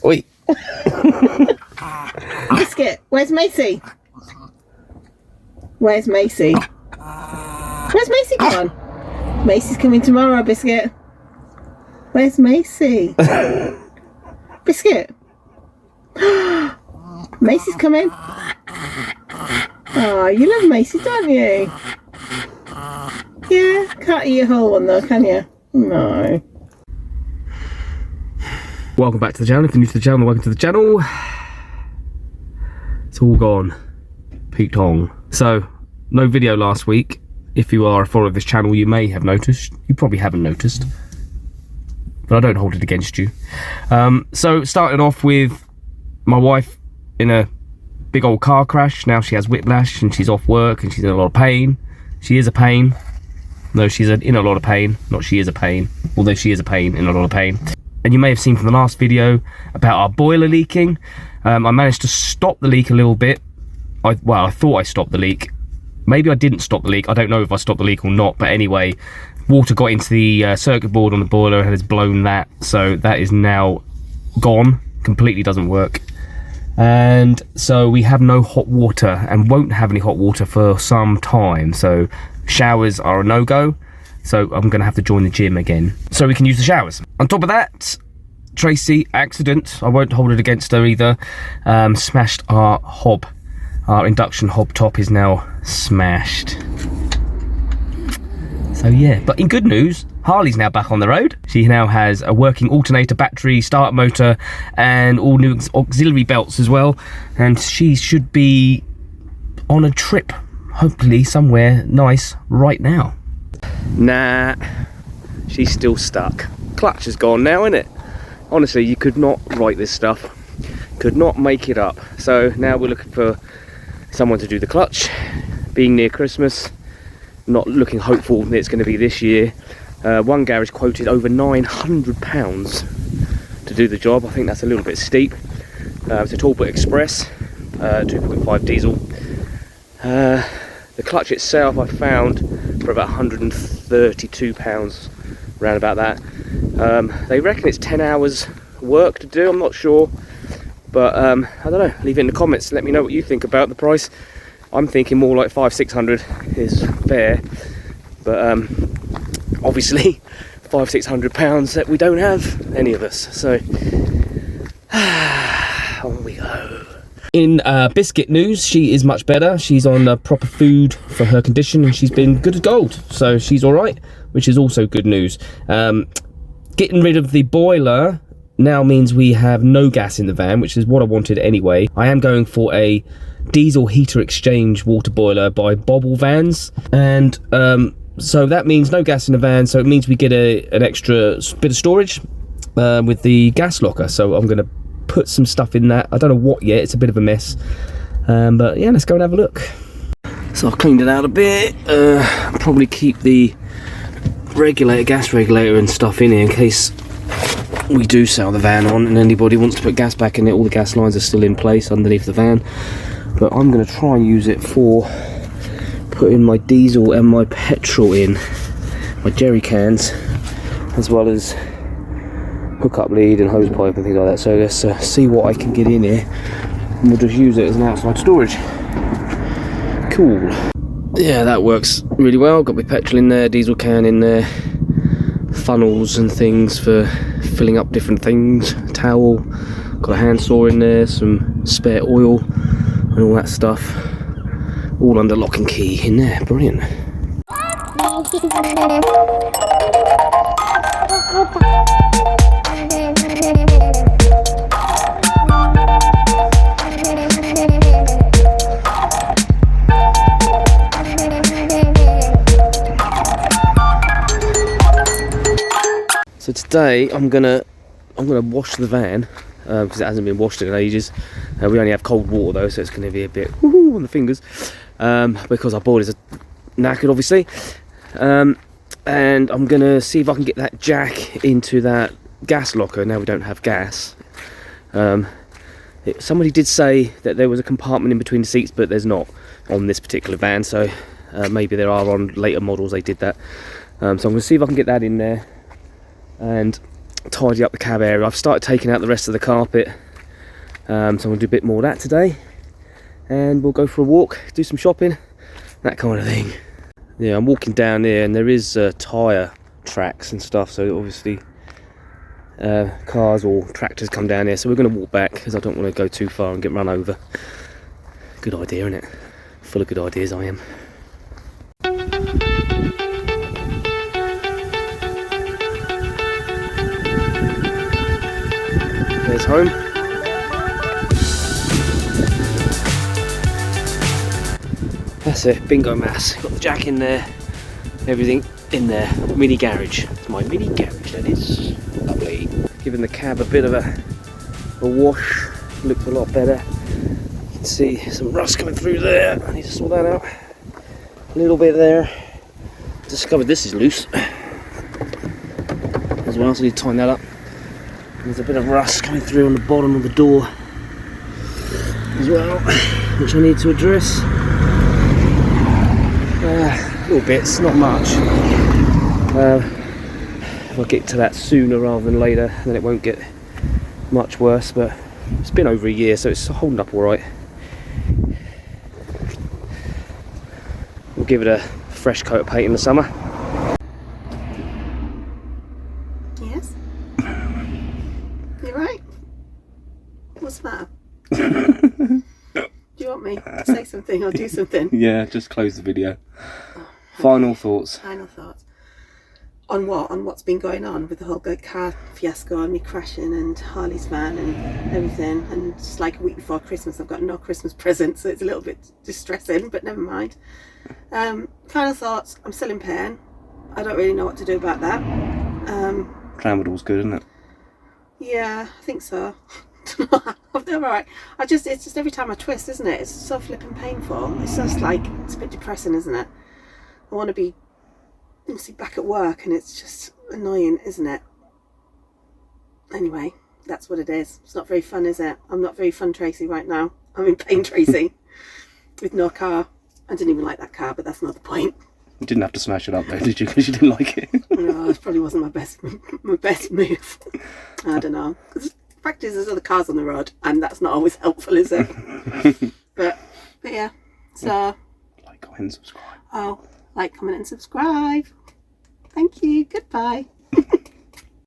Oi. Biscuit, where's Macy? Where's Macy? Where's Macy gone? Macy's coming tomorrow, Biscuit. Where's Macy? Biscuit. Macy's coming. Oh, you love Macy, don't you? Yeah, can't eat a whole one though, can you? No. Welcome back to the channel. If you're new to the channel, welcome to the channel. It's all gone. Pete Tong. So, no video last week. If you are a follower of this channel, you may have noticed. You probably haven't noticed. But I don't hold it against you. So, starting off with my wife in a big old car crash. Now she has whiplash and she's off work and she's in a lot of pain. She is a pain. No, she's in a lot of pain. Not she is a pain. Although she is a pain, in a lot of pain. And you may have seen from the last video about our boiler leaking. I managed to stop the leak a little bit. Well, I thought I stopped the leak. Maybe I didn't stop the leak. I don't know if I stopped the leak or not. But anyway, water got into the circuit board on the boiler and has blown that. So that is now gone. Completely doesn't work. And so we have no hot water and won't have any hot water for some time. So showers are a no-go. So I'm going to have to join the gym again so we can use the showers. On top of that, Tracy, accident, I won't hold it against her either, smashed our hob. Our induction hob top is now smashed. So yeah, but in good news, Harley's now back on the road. She now has a working alternator, battery, start motor, and all new auxiliary belts as well. And she should be on a trip, hopefully somewhere nice right now. Nah, she's still stuck. Clutch is gone now, isn't it? Honestly, you could not write this stuff. Could not make it up. So now we're looking for someone to do the clutch. Being near Christmas, not looking hopeful that it's going to be this year. One garage quoted over £900 to do the job. I think that's a little bit steep. It's a Talbot Express, 2.5 diesel. The clutch itself I found for about £132, around about that. They reckon it's 10 hours work to do, I'm not sure. But I don't know, leave it in the comments, let me know what you think about the price. I'm thinking more like £500-600 is fair. But obviously £500-600 that we don't have, any of us. So on we go. In Biscuit news, she is much better. She's on proper food for her condition and she's been good as gold. So she's all right, which is also good news. Getting rid of the boiler now means we have no gas in the van, which is what I wanted anyway. I am going for a diesel heater exchange water boiler by Bobble Vans. And so that means no gas in the van. So it means we get an extra bit of storage with the gas locker. So I'm going to put some stuff in that. I don't know what yet, it's a bit of a mess, but yeah, let's go and have a look. So I've cleaned it out a bit. Probably keep the regulator, gas regulator and stuff in here in case we do sell the van on and anybody wants to put gas back in it. All the gas lines are still in place underneath the van, but I'm going to try and use it for putting my diesel and my petrol in, my jerry cans, as well as hookup lead and hose pipe and things like that. So let's see what I can get in here and we'll just use it as an outside storage. Cool. Yeah, that works really well. Got my petrol in there, diesel can in there, funnels and things for filling up different things, towel, got a hand saw in there, some spare oil and all that stuff, all under lock and key in there. Brilliant. So today I'm gonna wash the van because it hasn't been washed in ages. We only have cold water though, so it's going to be a bit on the fingers because our boilers are knackered, obviously. And I'm gonna see if I can get that jack into that gas locker. Now we don't have gas. Somebody did say that there was a compartment in between the seats, but there's not on this particular van. So maybe there are on later models they did that. So I'm gonna see if I can get that in there. And tidy up the cab area. I've started taking out the rest of the carpet, so I'm going to do a bit more of that today, and we'll go for a walk, do some shopping, that kind of thing. Yeah, I'm walking down here and there is tyre tracks and stuff, so obviously cars or tractors come down here, so we're going to walk back because I don't want to go too far and get run over. Good idea, isn't it? Full of good ideas I am. There's home. That's it, bingo mass. Got the jack in there, everything in there. Mini garage. It's my mini garage, that is. Lovely. Giving the cab a bit of a wash. Looks a lot better. You can see some rust coming through there. I need to sort that out. A little bit there. Discovered this is loose as well, so I need to tighten that up. There's a bit of rust coming through on the bottom of the door as well, which I need to address. Little bits, not much. If I get to that sooner rather than later, then it won't get much worse, but it's been over a year, so it's holding up alright. We'll give it a fresh coat of paint in the summer. Yes? You right? What's the matter? Do you want me to say something or do something? Yeah, just close the video. Final thoughts. Final thoughts. On what? On what's been going on with the whole car fiasco and me crashing and Harley's van and everything. And just like a week before Christmas, I've got no Christmas present, so it's a little bit distressing, but never mind. Final thoughts. I'm still in pain. I don't really know what to do about that. Tramadol's good, isn't it? Yeah, I think so. I'm alright. It's just every time I twist, isn't it? It's so flipping painful. It's just like, it's a bit depressing, isn't it? I want to be obviously back at work and it's just annoying, isn't it? Anyway, that's what it is. It's not very fun, is it? I'm not very fun Tracy right now. I'm in pain Tracy with no car. I didn't even like that car, but that's not the point. You didn't have to smash it up though, did you? Because you didn't like it. No, it probably wasn't my best move. I don't know. The fact is, there's other cars on the road, and that's not always helpful, is it? but yeah. So like, comment, and subscribe. Oh, like, comment, and subscribe. Thank you. Goodbye.